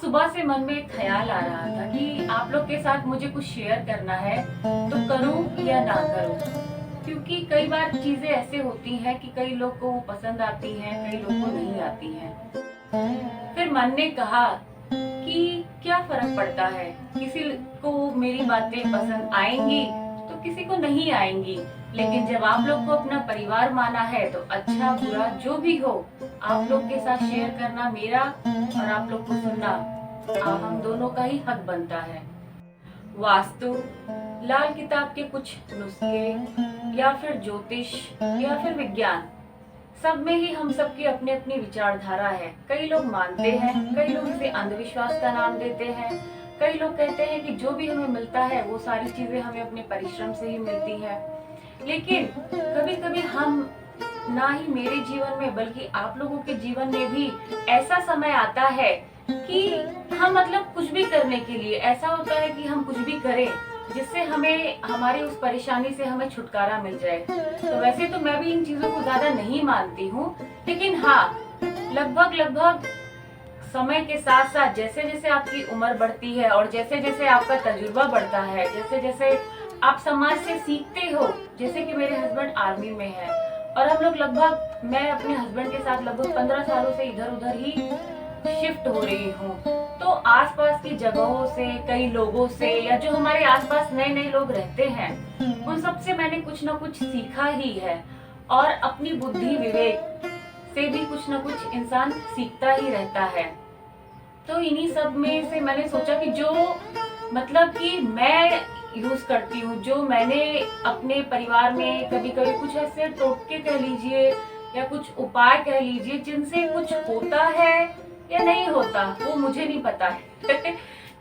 सुबह से मन में एक ख्याल आ रहा था कि आप लोग के साथ मुझे कुछ शेयर करना है, तो करूं या ना करूं। क्योंकि कई बार चीजें ऐसे होती हैं कि कई लोग को वो पसंद आती हैं, कई लोग को नहीं आती हैं। फिर मन ने कहा कि क्या फर्क पड़ता है, किसी को मेरी बातें पसंद आएंगी तो किसी को नहीं आएंगी। लेकिन जब आप लोग को अपना परिवार माना है तो अच्छा बुरा जो भी हो, आप लोग के साथ शेयर करना मेरा और आप लोग को सुनना हम दोनों का ही हक बनता है। वास्तु, लाल किताब के कुछ नुस्खे या फिर ज्योतिष या फिर विज्ञान, सब में ही हम सबकी अपनी अपनी विचारधारा है। कई लोग मानते हैं, कई लोग इसे अंधविश्वास का नाम देते हैं, कई लोग कहते हैं कि जो भी हमें मिलता है वो सारी चीजें हमें अपने परिश्रम से ही मिलती है। लेकिन कभी कभी हम, ना ही मेरे जीवन में बल्कि आप लोगों के जीवन में भी ऐसा समय आता है कि हम मतलब कुछ भी करने के लिए ऐसा होता है कि हम कुछ भी करें जिससे हमें हमारी उस परेशानी से हमें छुटकारा मिल जाए। तो वैसे तो मैं भी इन चीजों को ज्यादा नहीं मानती हूँ, लेकिन हाँ, लगभग समय के साथ साथ जैसे जैसे आपकी उम्र बढ़ती है और जैसे जैसे आपका तजुर्बा बढ़ता है, जैसे जैसे आप समाज से सीखते हो, जैसे कि मेरे हस्बैंड आर्मी में है और हम लोग मैं अपने हस्बैंड के साथ लगभग 15 सालों से इधर उधर ही शिफ्ट हो रही हूँ। तो आसपास की जगहों से, कई लोगों से, या जो हमारे आसपास नए नए लोग रहते हैं, उन सब से मैंने कुछ ना कुछ सीखा ही है। और अपनी बुद्धि विवेक से भी कुछ ना कुछ इंसान सीखता ही रहता है। तो इन्हीं सब में से मैंने सोचा कि जो मतलब कि मैं यूज करती हूँ, जो मैंने अपने परिवार में कभी कभी कुछ ऐसे टोटके कह लीजिए या कुछ उपाय कह लीजिए जिनसे कुछ होता है या नहीं होता, वो मुझे नहीं पता है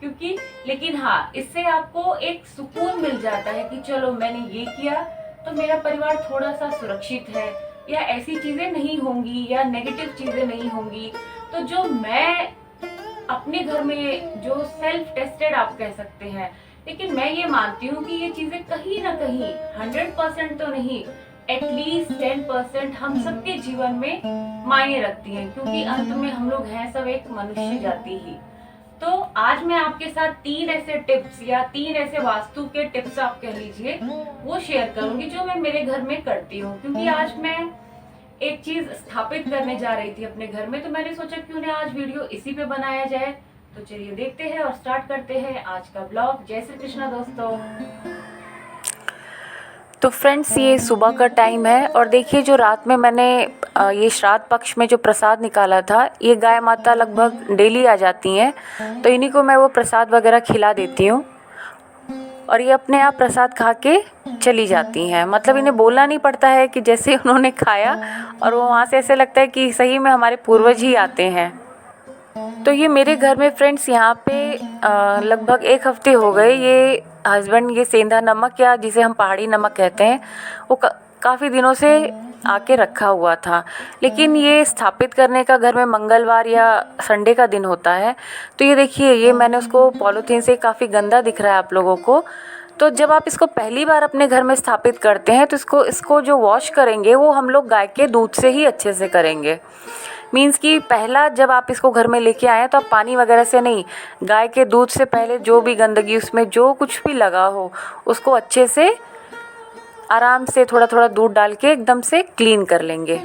क्योंकि लेकिन हाँ, इससे आपको एक सुकून मिल जाता है कि चलो मैंने ये किया तो मेरा परिवार थोड़ा सा सुरक्षित है, या ऐसी चीजें नहीं होंगी या नेगेटिव चीजें नहीं होंगी। तो जो मैं अपने घर में जो सेल्फ टेस्टेड आप कह सकते हैं, लेकिन मैं ये मानती हूँ कि ये चीजें कहीं ना कहीं 100% तो नहीं, एटलीस्ट 10% हम सबके जीवन में मायने रखती हैं, क्योंकि अंत में हम लोग हैं सब एक मनुष्य जाति ही। तो आज मैं आपके साथ 3 ऐसे टिप्स या 3 ऐसे वास्तु के टिप्स आप कह लीजिए वो शेयर करूंगी जो मैं मेरे घर में करती हूँ। क्योंकि आज मैं एक चीज स्थापित करने जा रही थी अपने घर में, तो मैंने सोचा क्यों ना आज वीडियो इसी पे बनाया जाए। तो चलिए देखते हैं और स्टार्ट करते हैं आज का ब्लॉग। जय श्री कृष्णा दोस्तों। तो फ्रेंड्स, ये सुबह का टाइम है और देखिए जो रात में मैंने ये श्राद्ध पक्ष में जो प्रसाद निकाला था, ये गाय माता लगभग डेली आ जाती हैं, तो इन्हीं को मैं वो प्रसाद वगैरह खिला देती हूँ और ये अपने आप प्रसाद खा के चली जाती हैं। मतलब इन्हें बोलना नहीं पड़ता है कि जैसे उन्होंने खाया और वो वहाँ से ऐसे लगता है कि सही में हमारे पूर्वज ही आते हैं। तो ये मेरे घर में फ्रेंड्स यहाँ पे लगभग 1 हफ्ते हो गए, ये हस्बैंड ये सेंधा नमक या जिसे हम पहाड़ी नमक कहते हैं वो काफ़ी दिनों से आके रखा हुआ था। लेकिन ये स्थापित करने का घर में मंगलवार या संडे का दिन होता है। तो ये देखिए, ये मैंने उसको पॉलीथीन से काफ़ी गंदा दिख रहा है आप लोगों को। तो जब आप इसको पहली बार अपने घर में स्थापित करते हैं तो इसको जो वॉश करेंगे वो हम लोग गाय के दूध से ही अच्छे से करेंगे। मीन्स कि पहला जब आप इसको घर में लेके आए तो आप पानी वगैरह से नहीं, गाय के दूध से पहले जो भी गंदगी उसमें जो कुछ भी लगा हो उसको अच्छे से आराम से थोड़ा थोड़ा दूध डाल के एकदम से क्लीन कर लेंगे।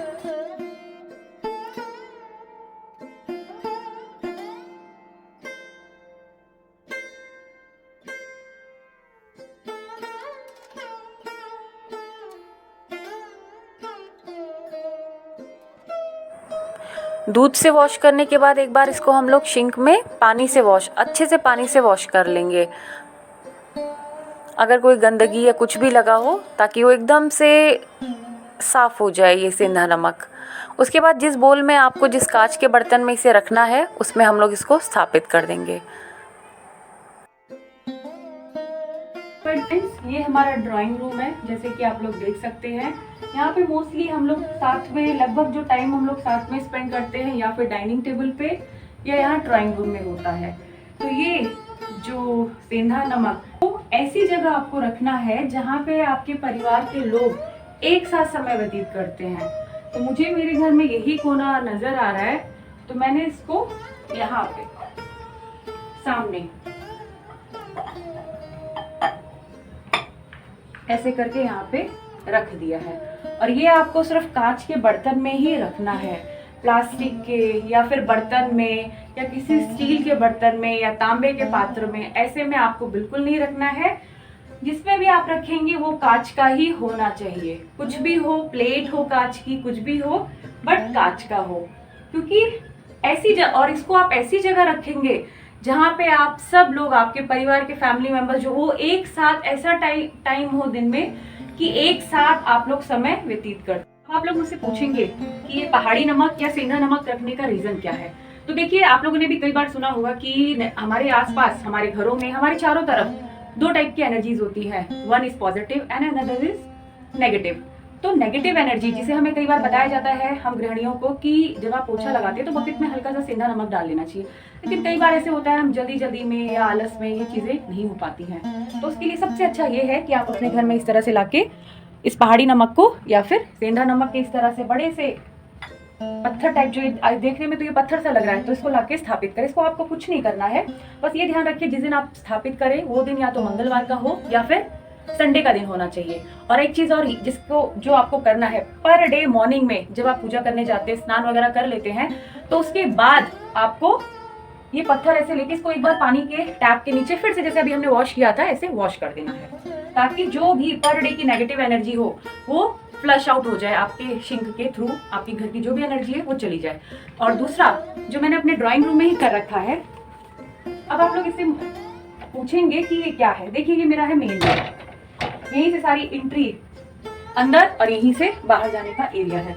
दूध से वॉश करने के बाद एक बार इसको हम लोग सिंक में पानी से अच्छे से पानी से वॉश कर लेंगे, अगर कोई गंदगी या कुछ भी लगा हो, ताकि वो एकदम से साफ़ हो जाए ये सेंधा नमक। उसके बाद जिस बोल में आपको, जिस कांच के बर्तन में इसे रखना है, उसमें हम लोग इसको स्थापित कर देंगे। फ्रेंड्स, ये हमारा ड्राइंग रूम है, जैसे कि आप लोग देख सकते हैं। यहाँ पे मोस्टली हम लोग साथ में, लगभग जो टाइम हम लोग साथ में स्पेंड करते हैं या फिर डाइनिंग टेबल पे या यहाँ ड्राइंग रूम में होता है। तो ये जो सेंधा नमक, तो ऐसी जगह आपको रखना है जहाँ पे आपके परिवार के लोग एक साथ समय व्यतीत करते हैं। तो मुझे मेरे घर में यही कोना नजर आ रहा है, तो मैंने इसको यहाँ पे सामने ऐसे करके यहाँ पे रख दिया है। और ये आपको सिर्फ कांच के बर्तन में ही रखना है, प्लास्टिक के या फिर बर्तन में या किसी स्टील के बर्तन में या तांबे के पात्र में, ऐसे में आपको बिल्कुल नहीं रखना है। जिसमें भी आप रखेंगे वो कांच का ही होना चाहिए, कुछ भी हो, प्लेट हो कांच की, कुछ भी हो, बट कांच का हो। क्योंकि और इसको आप ऐसी जगह रखेंगे जहाँ पे आप सब लोग, आपके परिवार के फैमिली मेंबर जो वो एक साथ, ऐसा टाइम हो दिन में कि एक साथ आप लोग समय व्यतीत करते। आप लोग मुझसे पूछेंगे कि ये पहाड़ी नमक या सेंधा नमक रखने का रीजन क्या है। तो देखिए, आप लोगों ने भी कई बार सुना होगा कि हमारे आसपास, हमारे घरों में, हमारे चारों तरफ दो टाइप की एनर्जीज होती है, one is positive and another is negative. तो नेगेटिव एनर्जी, जिसे हमें कई बार बताया जाता है हम गृहिणियों को कि जब आप पोछा लगाते हैं तो बकेट में हल्का सा सेंधा नमक डाल लेना चाहिए, लेकिन कई बार ऐसे होता है हम जल्दी में या आलस में ये चीजें नहीं हो पाती हैं। तो उसके लिए सबसे अच्छा ये है कि आप अपने घर में इस तरह से लाके इस पहाड़ी नमक को या फिर सेंधा नमक के इस तरह से बड़े से पत्थर टाइप, जो देखने में तो ये पत्थर सा लग रहा है, तो इसको लाके स्थापित करें। इसको आपको कुछ नहीं करना है, बस ये ध्यान रखिए जिस दिन आप स्थापित करें वो दिन या तो मंगलवार का हो या फिर संडे का दिन होना चाहिए। और एक चीज और जो आपको करना है, पर डे मॉर्निंग में जब आप पूजा करने जाते हैं, स्नान वगैरह कर लेते हैं, तो उसके बाद आपको ये पत्थर ऐसे लेके इसको एक बार पानी के टैप के नीचे फिर से, जैसे अभी हमने वॉश किया था, ऐसे वॉश कर देना है, ताकि जो भी पर डे की नेगेटिव एनर्जी हो वो फ्लश आउट हो जाए, आपके सिंक के थ्रू आपकी घर की जो भी एनर्जी है वो चली जाए। और दूसरा जो मैंने अपने ड्राइंग रूम में ही कर रखा है, अब आप लोग इससे पूछेंगे कि ये क्या है। देखिए, ये मेरा है मेन डोर, यहीं से सारी एंट्री अंदर और यहीं से बाहर जाने का एरिया है।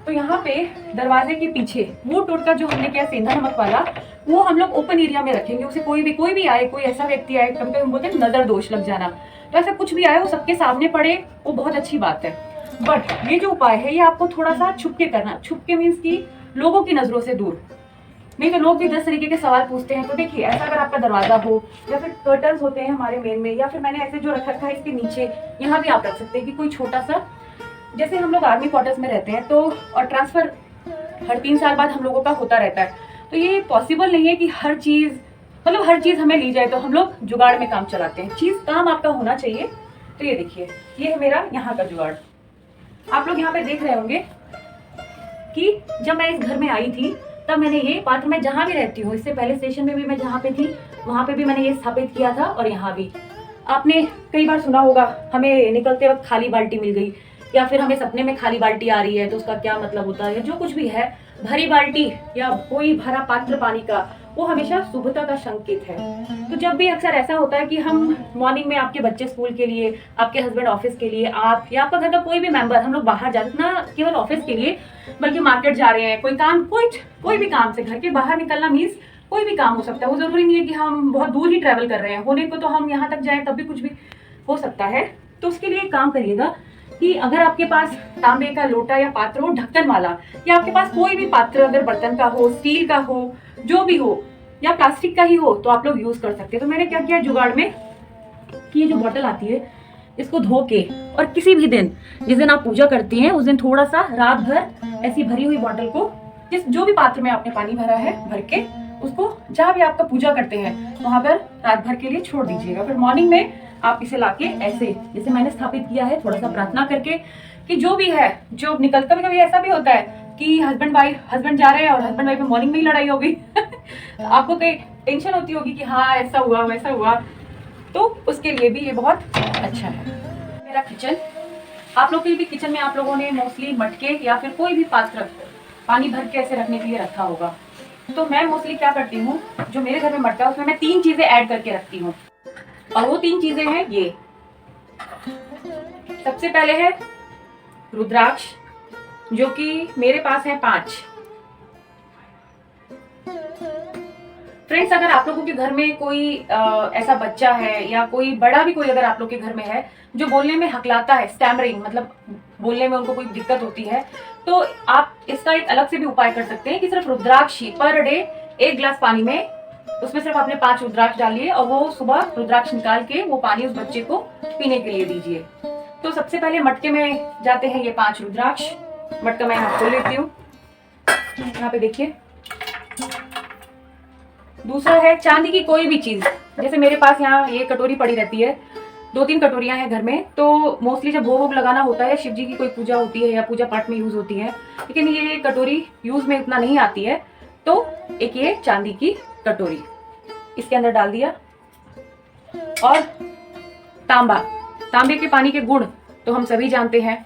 तो यहाँ पे दरवाजे के पीछे वो टोटका जो हमने किया सेंधा नमक वाला, वो हम लोग ओपन एरिया में रखेंगे। उसे कोई भी आए, कोई ऐसा व्यक्ति आए, कभी हम बोलते हैं नजर दोष लग जाना, तो ऐसा कुछ भी आए वो सबके सामने पड़े, वो बहुत अच्छी बात है। बट ये जो उपाय है ये आपको थोड़ा सा छुप के करना। छुप के मीन्स की लोगों की नजरों से दूर, नहीं तो लोग भी 10 तरीके के सवाल पूछते हैं। तो देखिए, ऐसा अगर आपका दरवाजा हो या फिर कर्टन्स होते हैं हमारे मेन में, या फिर मैंने ऐसे जो रख रखा है इसके नीचे, यहाँ भी आप रख सकते हैं कि कोई छोटा सा, जैसे हम लोग आर्मी क्वार्टर्स में रहते हैं तो, और ट्रांसफर हर 3 साल बाद हम लोगों का होता रहता है, तो ये पॉसिबल नहीं है कि हर चीज हमें ली जाए, तो हम लोग जुगाड़ में काम चलाते हैं। चीज काम आपका होना चाहिए। तो ये देखिए, ये है मेरा यहाँ का जुगाड़। आप लोग यहाँ पे देख रहे होंगे कि जब मैं इस घर में आई थी तब मैंने ये पात्र, मैं जहाँ भी रहती हूँ, इससे पहले स्टेशन में भी मैं जहाँ पे थी वहां पे भी मैंने ये स्थापित किया था, और यहाँ भी आपने कई बार सुना होगा, हमें निकलते वक्त खाली बाल्टी मिल गई, या फिर हमें सपने में खाली बाल्टी आ रही है तो उसका क्या मतलब होता है। जो कुछ भी है, भरी बाल्टी या कोई भरा पात्र पानी का, वो हमेशा शुभता का संकेत है। तो जब भी अक्सर ऐसा होता है कि हम मॉर्निंग में आपके बच्चे स्कूल के लिए, आपके हस्बैंड ऑफिस के लिए, आप या आपका घर का कोई भी मेंबर, हम लोग बाहर जाते हैं, ना केवल ऑफिस के लिए बल्कि मार्केट जा रहे हैं, कोई काम, कोई भी काम से घर के बाहर निकलना मीन्स कोई भी काम हो सकता है। वो जरूरी नहीं है कि हम बहुत दूर ही ट्रैवल कर रहे हैं, होने को तो हम यहाँ तक जाएं तब भी कुछ भी हो सकता है। तो उसके लिए एक काम करिएगा कि अगर आपके पास तांबे का लोटा या पात्र हो ढक्कन वाला, या आपके पास कोई भी पात्र अगर बर्तन का हो, स्टील का हो, जो भी हो, या प्लास्टिक का ही हो, तो आप लोग यूज कर सकते हैं। तो मैंने क्या किया जुगाड़ में कि ये जो बोतल आती है इसको धो के, और किसी भी दिन जिस दिन आप पूजा करती हैं उस दिन थोड़ा सा रात भर ऐसी भरी हुई बोतल को, जो भी पात्र में आपने पानी भरा है भर के, उसको जहाँ भी आपका पूजा करते हैं वहां पर रात भर के लिए छोड़ दीजिएगा। फिर मॉर्निंग में आप इसे लाके ऐसे, जैसे मैंने स्थापित किया है, थोड़ा सा प्रार्थना करके कि जो भी है जो निकल, कभी कभी ऐसा भी होता है कि हस्बैंड जा रहे हैं और हस्बैंड वाइफ में मॉर्निंग में ही लड़ाई होगी आपको कहीं टेंशन होती होगी कि हाँ ऐसा हुआ वैसा हुआ, तो उसके लिए भी ये बहुत अच्छा है। मेरा किचन, आप लोग के भी किचन में आप लोगों ने मोस्टली मटके या फिर कोई भी पात्र पानी भर के ऐसे रखने के लिए रखा होगा। तो मैं मोस्टली क्या करती हूँ, जो मेरे घर में मटका है उसमें मैं 3 चीजें ऐड करके रखती हूँ, और वो 3 चीजें हैं ये। सबसे पहले है रुद्राक्ष, जो कि मेरे पास है 5। फ्रेंड्स, अगर आप लोगों के घर में कोई ऐसा बच्चा है या कोई बड़ा भी कोई अगर आप लोग के घर में है जो बोलने में हकलाता है, स्टैमरिंग, मतलब बोलने में उनको कोई दिक्कत होती है, तो आप इसका एक अलग से भी उपाय कर सकते हैं कि सिर्फ रुद्राक्ष ही पर डे 1 गिलास पानी में, उसमें सिर्फ आपने 5 रुद्राक्ष डालिए और वो सुबह रुद्राक्ष निकाल के वो पानी उस बच्चे को पीने के लिए दीजिए। तो सबसे पहले मटके में जाते हैं ये 5 रुद्राक्ष। मटका मैं यहाँ खोल लेती हूँ। यहाँ पे देखिए दूसरा है चांदी की कोई भी चीज, जैसे मेरे पास यहाँ ये कटोरी पड़ी रहती है, 2-3 कटोरियां हैं घर में, तो मोस्टली जब भोग लगाना होता है, शिव जी की कोई पूजा होती है या पूजा पाठ में यूज होती है, लेकिन ये कटोरी यूज में इतना नहीं आती है, तो एक ये चांदी की कटोरी इसके अंदर डाल दिया। और तांबे के पानी के गुण तो हम सभी जानते हैं,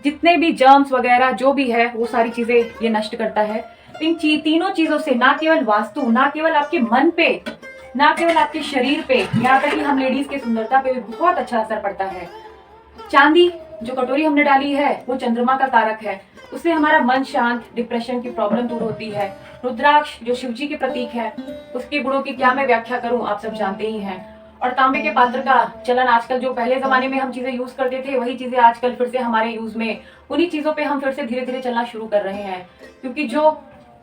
जितने भी जर्म्स वगैरह जो भी है वो सारी चीजें ये नष्ट करता है। इन तीनों चीजों से ना केवल वास्तु, ना केवल आपके मन पे, ना केवल आपके शरीर पे, यहाँ तक कि हम लेडीज की सुंदरता पे भी बहुत अच्छा असर पड़ता है। चांदी जो कटोरी हमने डाली है वो चंद्रमा का कारक है, उससे हमारा मन शांत, डिप्रेशन की प्रॉब्लम दूर होती है। रुद्राक्ष जो शिव जी के प्रतीक है, उसके गुणों की क्या मैं व्याख्या करूं, आप सब जानते ही हैं। और तांबे के पात्र का चलन आजकल, जो पहले जमाने में हम चीजें यूज करते थे वही चीजें आजकल फिर से हमारे यूज में, उन्हीं चीजों पे हम फिर से धीरे धीरे चलना शुरू कर रहे हैं, क्योंकि जो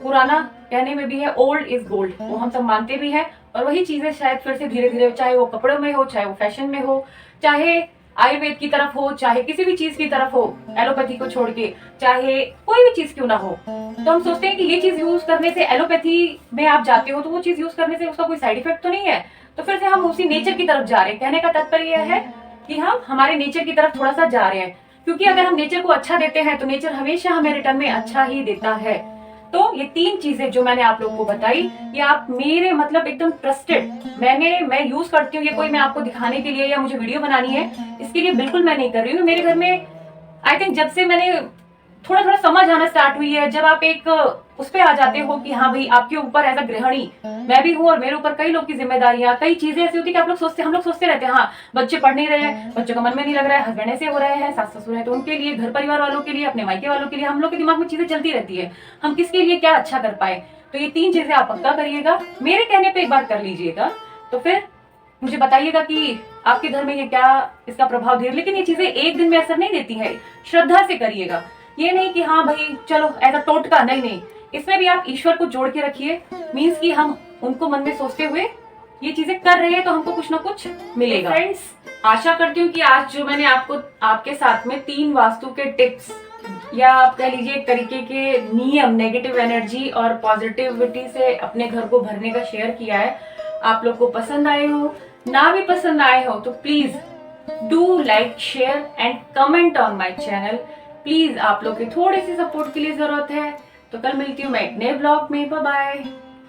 पुराना कहने में भी है ओल्ड इज गोल्ड, वो हम सब मानते भी हैं। और वही चीजें शायद फिर से धीरे धीरे, चाहे वो कपड़ों में हो, चाहे वो फैशन में हो, चाहे आयुर्वेद की तरफ हो, चाहे किसी भी चीज की तरफ हो, एलोपैथी को छोड़ के, चाहे कोई भी चीज क्यों ना हो, तो हम सोचते हैं कि ये चीज यूज करने से, एलोपैथी में आप जाते हो तो वो चीज यूज करने से उसका कोई साइड इफेक्ट तो नहीं है, तो फिर से हम उसी नेचर की तरफ जा रहे हैं। कहने का तात्पर्य यह है कि हम हमारे नेचर की तरफ थोड़ा सा जा रहे हैं, क्योंकि अगर हम नेचर को अच्छा देते हैं तो नेचर हमेशा हमें रिटर्न में अच्छा ही देता है। तो ये 3 चीजें जो मैंने आप लोगों को बताई, ये आप मेरे मतलब एकदम ट्रस्टेड, मैं यूज करती हूँ, ये कोई मैं आपको दिखाने के लिए या मुझे वीडियो बनानी है इसके लिए बिल्कुल मैं नहीं कर रही हूँ। मेरे घर में आई थिंक जब से मैंने थोड़ा थोड़ा समझ आना स्टार्ट हुई है, जब आप एक उस पे आ जाते हो कि हाँ भाई आपके ऊपर एज अ गृहिणी मैं भी हूँ और मेरे ऊपर कई लोग की जिम्मेदारियां, कई चीजें ऐसी होती है कि आप लोग सोचते, हम लोग सोचते रहते हैं हाँ बच्चे पढ़ नहीं रहे हैं, बच्चों का मन में नहीं लग रहा है, हस्बैंड ऐसे हो रहे हैं, सास ससुर है, तो उनके लिए, घर परिवार वालों के लिए, अपने मायके वालों के लिए हम लोग के दिमाग में चीजें चलती रहती है, हम किसके लिए क्या अच्छा कर पाए। तो ये 3 चीजें आप पक्का करिएगा, मेरे कहने पे एक बार कर लीजिएगा, तो फिर मुझे बताइएगा कि आपके घर में ये क्या इसका प्रभाव दे। लेकिन ये चीजें एक दिन में असर नहीं देती है, श्रद्धा से करिएगा, ये नहीं कि हाँ भाई चलो ऐसा टोटका, नहीं नहीं, इसमें भी आप ईश्वर को जोड़ के रखिए, मीन्स कि हम उनको मन में सोचते हुए ये चीजें कर रहे हैं तो हमको कुछ ना कुछ मिलेगा। फ्रेंड्स, आशा करती हूँ कि आज जो मैंने आपको आपके साथ में 3 वास्तु के टिप्स या आप कह लीजिए एक तरीके के नियम, नेगेटिव एनर्जी और पॉजिटिविटी से अपने घर को भरने का शेयर किया है, आप लोग को पसंद आए हो, ना भी पसंद आए हो तो please do like, share and comment on my channel. Please आप लोग के थोड़ी सी सपोर्ट के लिए जरूरत है। तो कल मिलती हूँ मैं एक नए ब्लॉग में। Bye bye.